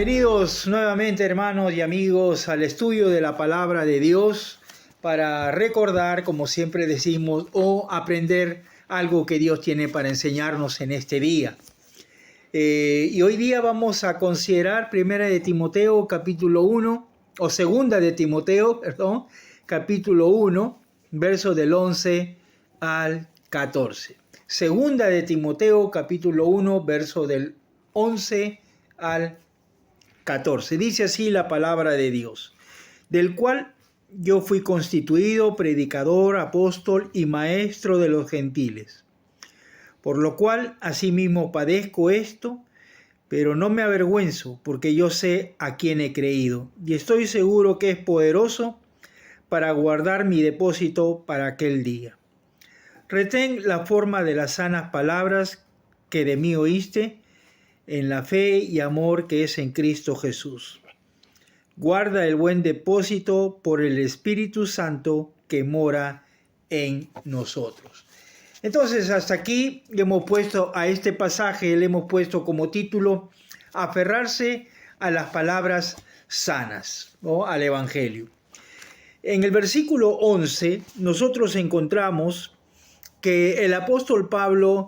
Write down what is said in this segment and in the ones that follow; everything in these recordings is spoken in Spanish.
Bienvenidos nuevamente, hermanos y amigos, al estudio de la palabra de Dios para recordar, como siempre decimos, o aprender algo que Dios tiene para enseñarnos en este día. Y hoy día vamos a considerar Primera de Timoteo, capítulo 1, o Segunda de Timoteo, perdón, capítulo 1, versos del 11 al 14. Segunda de Timoteo, capítulo 1, verso del 11 al 14. Dice así la palabra de Dios, del cual yo fui constituido predicador, apóstol y maestro de los gentiles. Por lo cual asimismo padezco esto, pero no me avergüenzo, porque yo sé a quién he creído, y estoy seguro que es poderoso para guardar mi depósito para aquel día. Retén la forma de las sanas palabras que de mí oíste, en la fe y amor que es en Cristo Jesús. Guarda el buen depósito por el Espíritu Santo que mora en nosotros. Entonces, hasta aquí hemos puesto a este pasaje, le hemos puesto como título, aferrarse a las palabras sanas, ¿no? Al Evangelio. En el versículo 11, nosotros encontramos que el apóstol Pablo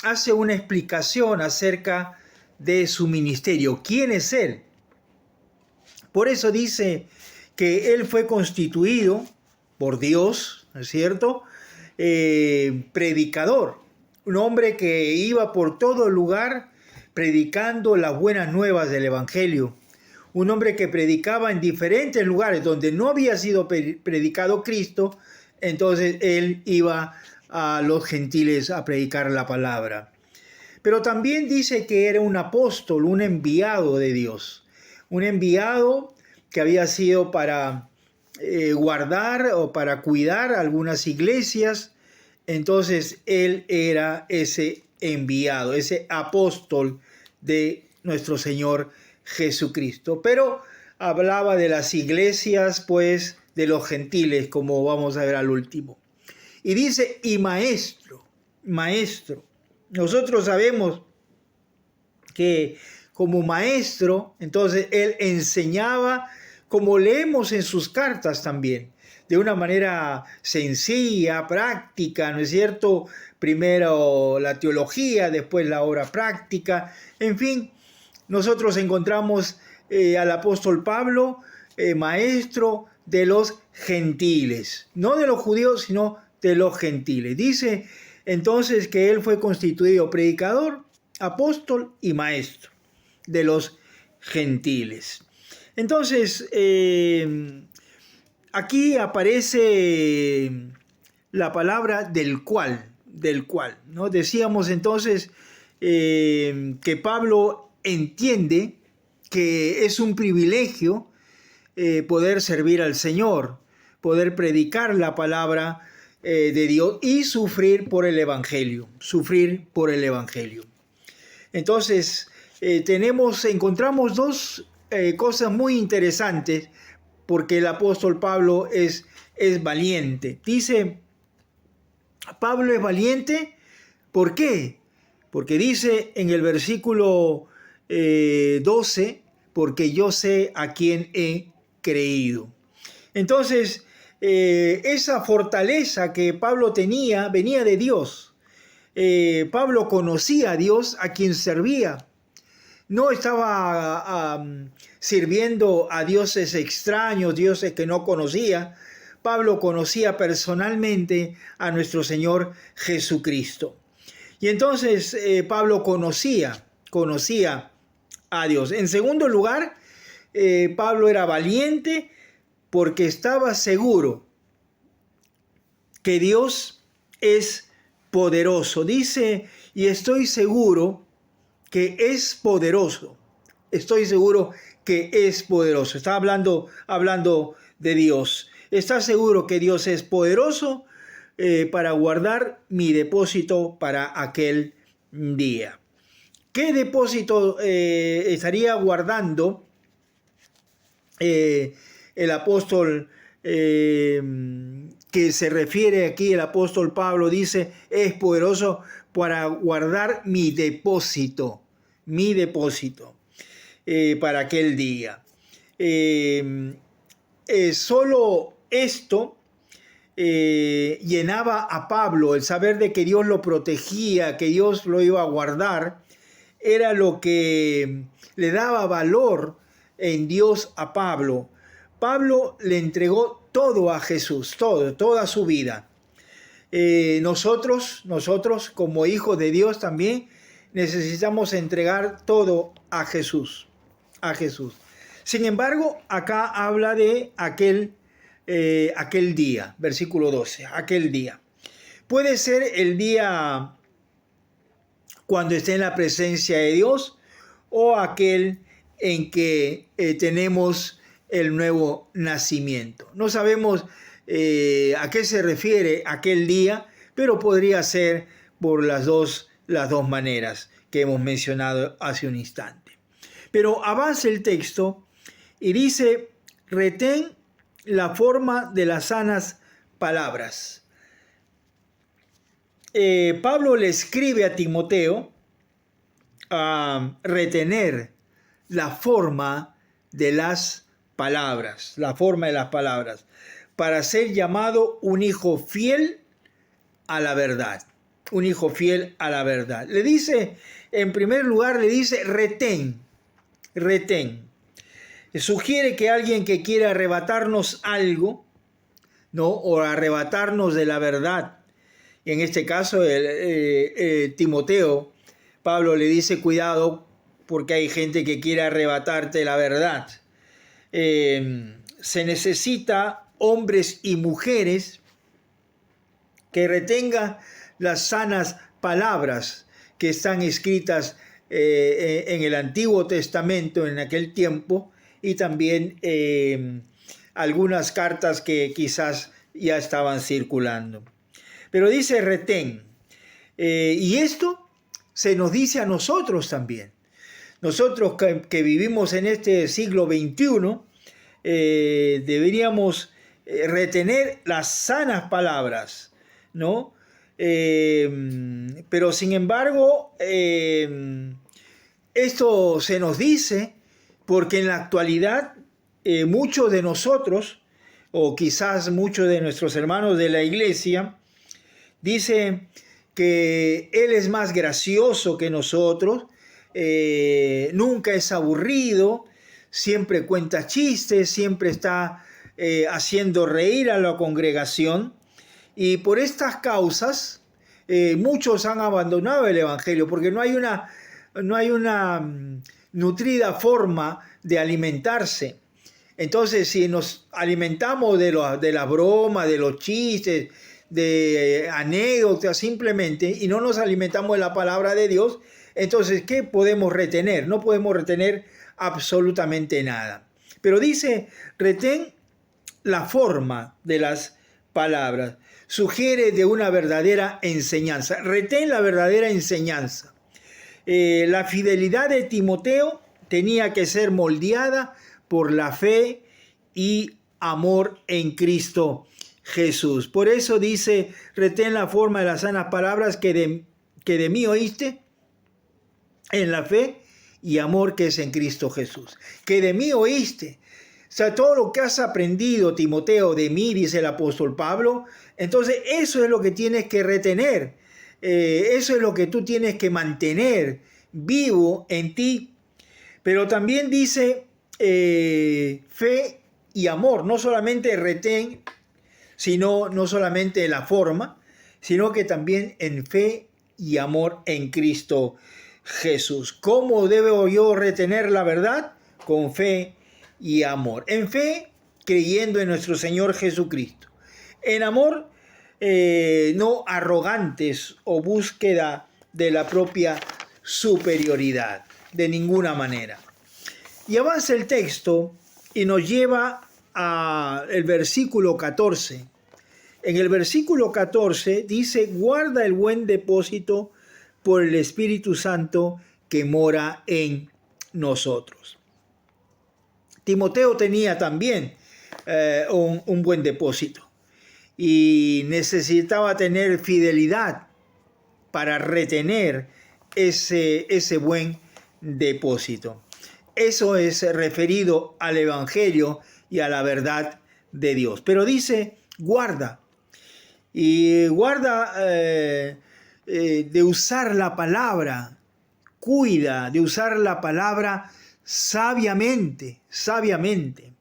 hace una explicación acerca de su ministerio. ¿Quién es él? Por eso dice que él fue constituido por Dios, ¿no es cierto? Predicador, un hombre que iba por todo lugar predicando las buenas nuevas del Evangelio, un hombre que predicaba en diferentes lugares donde no había sido predicado Cristo, entonces él iba a los gentiles a predicar la palabra. Pero también dice que era un apóstol, un enviado de Dios, un enviado que había sido para guardar o para cuidar algunas iglesias. Entonces él era ese enviado, ese apóstol de nuestro Señor Jesucristo. Pero hablaba de las iglesias, pues, de los gentiles, como vamos a ver al último. Y dice, y maestro. Nosotros sabemos que como maestro, entonces él enseñaba, como leemos en sus cartas también, de una manera sencilla, práctica, ¿no es cierto? Primero la teología, después la obra práctica. En fin, nosotros encontramos al apóstol Pablo, maestro de los gentiles, no de los judíos, sino de los gentiles. Dice entonces que él fue constituido predicador, apóstol y maestro de los gentiles. Entonces, aquí aparece la palabra del cual, ¿no? Decíamos entonces que Pablo entiende que es un privilegio poder servir al Señor, poder predicar la palabra de Dios y sufrir por el Evangelio, Entonces, encontramos dos cosas muy interesantes porque el apóstol Pablo es valiente. Dice, Pablo es valiente, ¿por qué? Porque dice en el versículo 12, porque yo sé a quién he creído. Entonces, esa fortaleza que Pablo tenía venía de Dios. Pablo conocía a Dios a quien servía. No estaba sirviendo a dioses extraños, dioses que no conocía. Pablo conocía personalmente a nuestro Señor Jesucristo. Y entonces Pablo conocía a Dios. En segundo lugar, Pablo era valiente porque estaba seguro que Dios es poderoso. Dice, y estoy seguro que es poderoso. Estoy seguro que es poderoso. Está hablando de Dios. ¿Está seguro que Dios es poderoso para guardar mi depósito para aquel día? ¿Qué depósito estaría guardando el apóstol que se refiere aquí? El apóstol Pablo dice, es poderoso para guardar mi depósito. para aquel día. Solo esto llenaba a Pablo, el saber de que Dios lo protegía, que Dios lo iba a guardar, era lo que le daba valor en Dios a Pablo. Pablo le entregó todo a Jesús, toda su vida. Nosotros como hijos de Dios también necesitamos entregar todo a Jesús, Sin embargo, acá habla de aquel día, versículo 12, aquel día. Puede ser el día cuando esté en la presencia de Dios o aquel en que tenemos el nuevo nacimiento. No sabemos a qué se refiere aquel día, pero podría ser por las dos maneras que hemos mencionado hace un instante. Pero avanza el texto y dice: retén la forma de las sanas palabras. Pablo le escribe a Timoteo a retener la forma de las palabras, para ser llamado un hijo fiel a la verdad. Un hijo fiel a la verdad. Le dice, en primer lugar, retén. Sugiere que alguien que quiera arrebatarnos algo, ¿no? O arrebatarnos de la verdad. Y en este caso, Timoteo, Pablo le dice: cuidado, porque hay gente que quiere arrebatarte la verdad. Se necesita hombres y mujeres que retengan las sanas palabras que están escritas en el Antiguo Testamento en aquel tiempo, y también algunas cartas que quizás ya estaban circulando. Pero dice retén. Y esto se nos dice a nosotros también. Nosotros que vivimos en este siglo XXI, deberíamos retener las sanas palabras, ¿no? Pero sin embargo, esto se nos dice porque en la actualidad muchos de nosotros, o quizás muchos de nuestros hermanos de la iglesia, dicen que él es más gracioso que nosotros, nunca es aburrido, siempre cuenta chistes, siempre está haciendo reír a la congregación, y por estas causas muchos han abandonado el evangelio porque no hay una nutrida forma de alimentarse. Entonces, si nos alimentamos de la broma, de los chistes, de anécdotas simplemente, y no nos alimentamos de la palabra de Dios, entonces, ¿qué podemos retener? No podemos retener absolutamente nada. Pero dice, retén la forma de las palabras. Sugiere de una verdadera enseñanza. Retén la verdadera enseñanza. La fidelidad de Timoteo tenía que ser moldeada por la fe y amor en Cristo Jesús. Por eso dice, retén la forma de las sanas palabras que de mí oíste en la fe y amor que es en Cristo Jesús. Que de mí oíste. O sea, todo lo que has aprendido, Timoteo, de mí, dice el apóstol Pablo, entonces eso es lo que tienes que retener. Eso es lo que tú tienes que mantener vivo en ti. Pero también dice fe y amor. No solamente retén, no solamente la forma, sino que también en fe y amor en Cristo Jesús. ¿Cómo debo yo retener la verdad? Con fe y amor. En fe, creyendo en nuestro Señor Jesucristo. En amor, no arrogantes o búsqueda de la propia superioridad, de ninguna manera. Y avanza el texto y nos lleva al versículo 14. En el versículo 14 dice, guarda el buen depósito por el Espíritu Santo que mora en nosotros. Timoteo tenía también un buen depósito y necesitaba tener fidelidad para retener ese buen depósito. eso es referido al Evangelio y a la verdad de Dios. Pero dice, guarda. Y guarda de usar la palabra, cuida de usar la palabra sabiamente, sabiamente.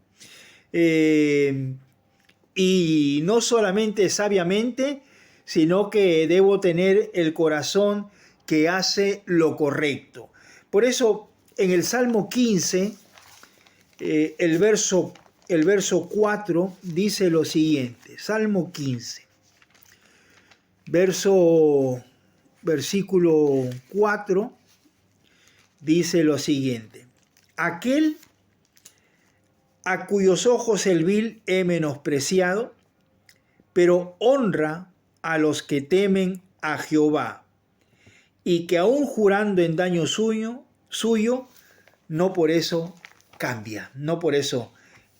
Y no solamente sabiamente, sino que debo tener el corazón que hace lo correcto. Por eso, en el Salmo 15, el verso 4 dice lo siguiente. Salmo 15, versículo 4, dice lo siguiente. Aquel a cuyos ojos el vil he menospreciado, pero honra a los que temen a Jehová, y que aún jurando en daño suyo, no por eso cambia, no por eso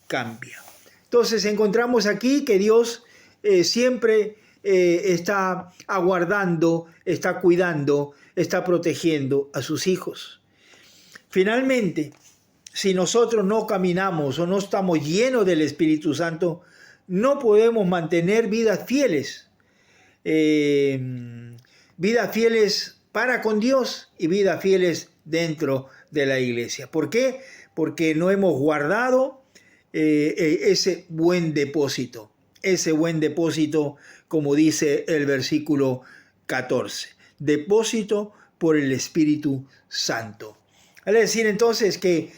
cambia. Entonces encontramos aquí que Dios siempre está aguardando, está cuidando, está protegiendo a sus hijos. Finalmente, si nosotros no caminamos o no estamos llenos del Espíritu Santo, no podemos mantener vidas fieles. Vidas fieles para con Dios y vidas fieles dentro de la iglesia. ¿Por qué? Porque no hemos guardado ese buen depósito. Ese buen depósito, como dice el versículo 14. Depósito por el Espíritu Santo. Es decir, entonces, que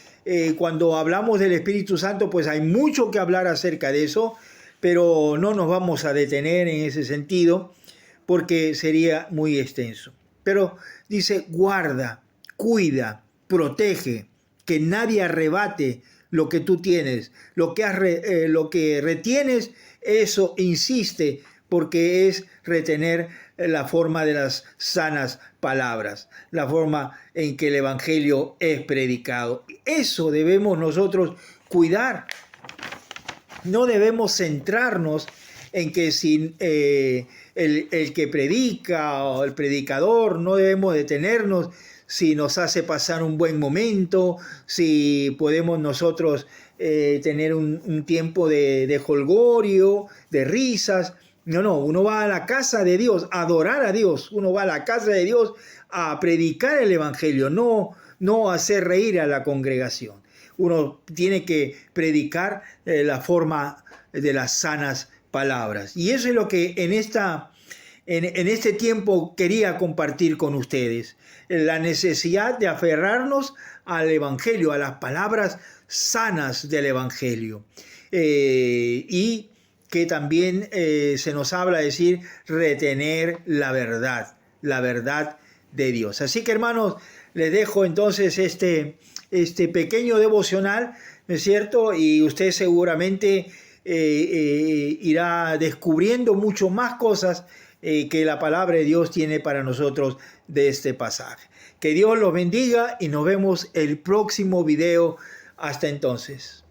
cuando hablamos del Espíritu Santo, pues hay mucho que hablar acerca de eso, pero no nos vamos a detener en ese sentido, porque sería muy extenso. Pero dice, guarda, cuida, protege, que nadie arrebate lo que tú tienes. Lo que retienes, eso insiste, porque es retener la forma de las sanas palabras, la forma en que el Evangelio es predicado. Eso debemos nosotros cuidar. No debemos centrarnos en que si el que predica o el predicador, no debemos detenernos si nos hace pasar un buen momento, si podemos nosotros tener un tiempo de jolgorio, de risas. No, uno va a la casa de Dios, a adorar a Dios, uno va a la casa de Dios a predicar el Evangelio, no a hacer reír a la congregación. Uno tiene que predicar la forma de las sanas palabras. Y eso es lo que en este tiempo quería compartir con ustedes. La necesidad de aferrarnos al Evangelio, a las palabras sanas del Evangelio. Y que también se nos habla de decir retener la verdad de Dios. Así que, hermanos, les dejo entonces este pequeño devocional, ¿no es cierto? Y usted seguramente irá descubriendo mucho más cosas que la palabra de Dios tiene para nosotros de este pasaje. Que Dios los bendiga y nos vemos el próximo video. Hasta entonces.